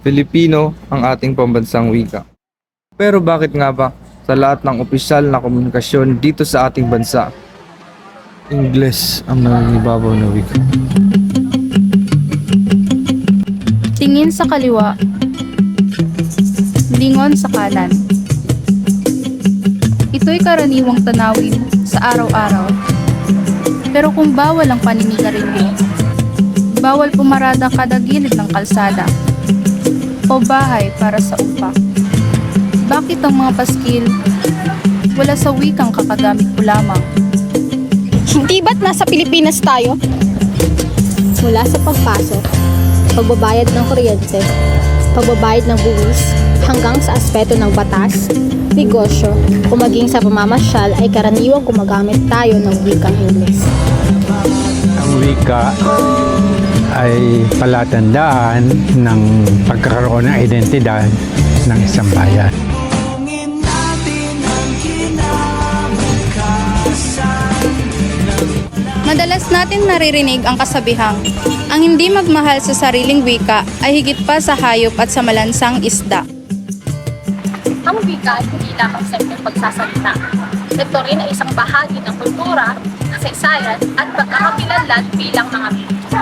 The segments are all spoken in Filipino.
Filipino ang ating pambansang wika. Pero bakit nga ba sa lahat ng opisyal na komunikasyon dito sa ating bansa, Ingles ang nangingibabaw na wika? Tingin sa kaliwa, lingon sa kanan. Ito'y karaniwang tanawin sa araw-araw. Pero kung bawal ang paninigarilyo, bawal pumarada kada gilid ng kalsada o bahay para sa upa. Bakit ang mga paskil wala sa wikang kakagamit ko lamang? Hindi ba't nasa Pilipinas tayo? Mula sa pagpasok, pagbabayad ng kuryente, pagbabayad ng buwis, hanggang sa aspeto ng batas, negosyo, o maging sa pamamasyal ay karaniwang gumagamit tayo ng wikang Ingles. Ang wika ay palatandaan ng pagkakaroon ng identidad ng isang bayan. Madalas natin naririnig ang kasabihang, ang hindi magmahal sa sariling wika ay higit pa sa hayop at sa malansang isda. Ang wika ay hindi lamang simpleng pagsasalita. Ito rin ay isang bahagi ng kultura, kasaysayan at pagkakakilanlan bilang mga Pilipino.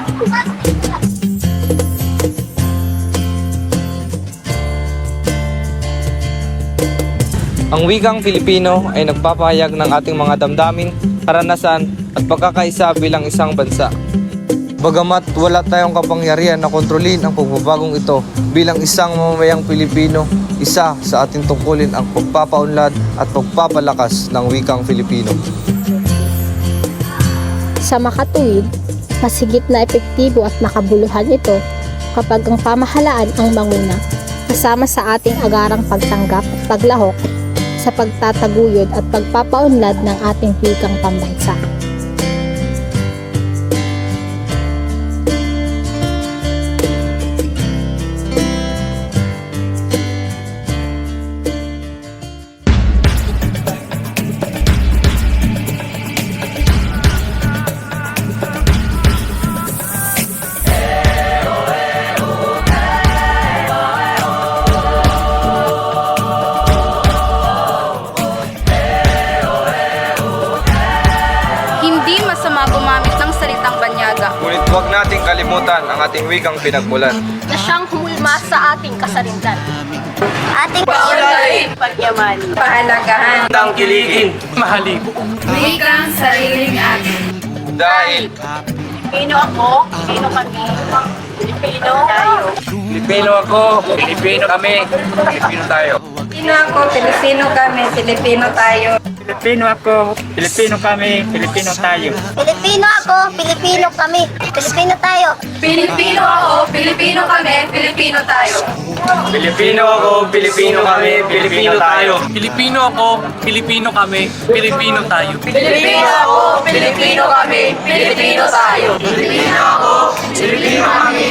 Ang wikang Filipino ay nagpapahayag ng ating mga damdamin, karanasan at pagkakaisa bilang isang bansa. Bagamat wala tayong kapangyarihan na kontrolin ang pagbabagong ito, bilang isang mamamayang Pilipino, isa sa ating tungkulin ang pagpapaunlad at pagpapalakas ng wikang Filipino. Sa makatuwid, mas higit na epektibo at makabuluhan ito kapag ang pamahalaan ang manguna, kasama sa ating agarang pagtanggap at paglahok sa pagtataguyod at pagpapaunlad ng ating wikang pambansa. Hindi masama gumamit ng salitang banyaga. Ngunit huwag nating kalimutan ang ating wikang pinagmulan. Na siyang humulma sa ating kasarinlan. Ating Paulain, pagyamanin, pahalagahan, tangkiligin, mahalin. Wikang sariling atin. Dahil Pilipino ako, Pilipino kami, Pilipino tayo. Pilipino ako, Pilipino kami, Pilipino tayo. Pilipino ako, Pilipino kami, Pilipino tayo. Pilipino ako, Pilipino kami, Pilipino tayo. Pilipino ako, Pilipino kami, Pilipino tayo. Pilipino ako, Pilipino kami, Pilipino tayo. Pilipino ako, Pilipino kami, Pilipino tayo. Pilipino ako, Pilipino kami, Pilipino tayo. Pilipino ako, Pilipino kami, Pilipino tayo. Pilipino ako, Pilipino kami,